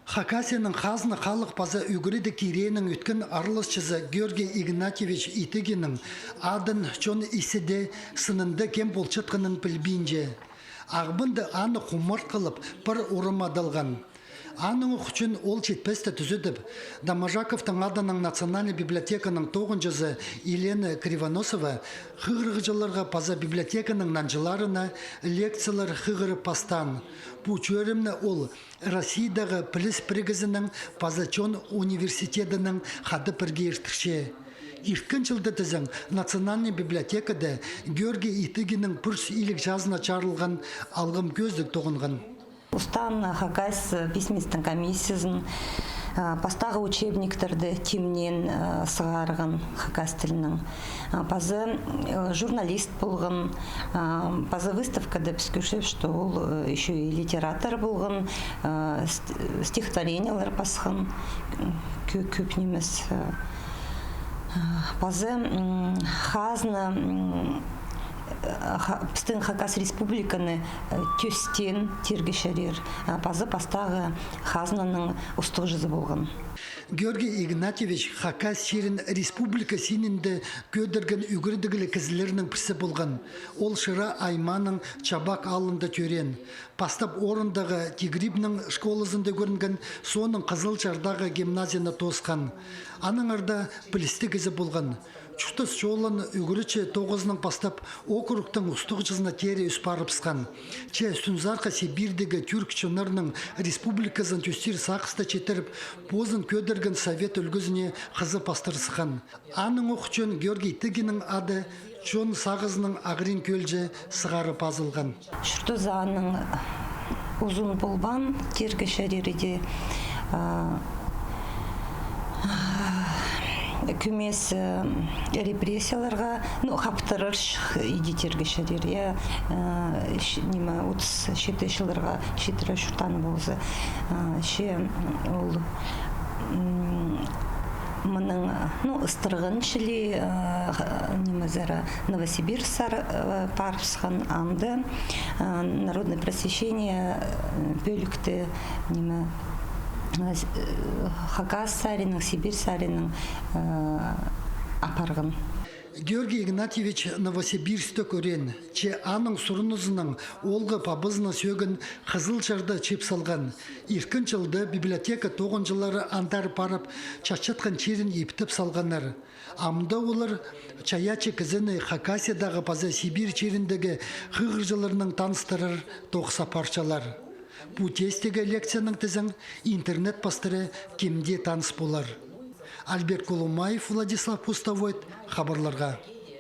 Хакасияның қазны халық паза үгіреді киренің өткен арылысшызы Георгий Игнатьевич Итыгенің адын чон исіде сынында кем болчытқының пілбейінже. Ағбынды аны құмырт қылып бір ұрым адалған. Аның үшін ол жетпесті түзідіп, Дамажаковтың адының национальный библиотеканың 9-жызы Елена Кривоносова хығырғыжыларға паза библиотеканың нанжыларына лекциялар хығыры пастан. Бұл чөрімні ол Россиядағы піліс пригізінің пазачон университетінің қады бірге ертікше. Иркін жылды тізің национальный библиотекада Георгий Итыгенің пүрс илік жазына чарылған алғым көздік тоғынған. Устан Хакас письменстің комиссиясын, пастағы учебниктерді темнен сығарған Хакас тілінің. Пазы журналист болған, пазы выставкада піскішіп, что ол еще и литератор болған, стихотворениялар пасқан көп немес. Пазы хазны Пістің Хакас республиканы төстен тергешерер, пазы пастағы хазнаның ұстық жүзі болған. Георгий Игнатьевич Хакас шерін республика сенінде көдірген үгірдігілі кізілерінің пісі болған. Ол шыра айманың чабак алында төрен. Пастап орындағы Тигрибнің школызында көрінген соның Қызылжардағы гимназияны тосқан. Аның арда білісті кезі болған. Чүштіс жолын үгірічі 9-ның пастап округтың ұстық жызына тері үспарыпсқан. Че Сүнзарқа Сибирдегі түрк чынырының республикасын төстер сақысты четіріп, бозын көдірген совет үлгізіне қызы пастырсыған. Аның оқычын Георгий Итыгенің ады чон сағызының ағырин көлже сығары пазылған. Шүртізаның ұзын болбан тергешереріде күмес репрессияларға қаптырыр идетерге шәдер. 37 жылдарға шетірі шүртаны болсы. Ол мұның ұстырғын шілі Новосибирсар парпсқан анды народное просвещение бөлікті Хакас сарының, Сибирь сарының апарғын. Георгий Игнатьевич Новосибирсті көрен, че аның сұрынызының олғы пабызына сөгін Қызылжарда чеп салған. Иркін жылды библиотека 9 жылары антар парып, чачатқан черін ептіп салғанар. Амда олар чаячы кізіні Хакасиядағы паза Сибирь черіндегі хығыр жыларының таныстырыр тоқса парчалар. Бұл тестегі лекцияның тізің интернет пастыры кемде таныс болар. Альберт Колумаев, Владислав Пустовойт, хабарларға.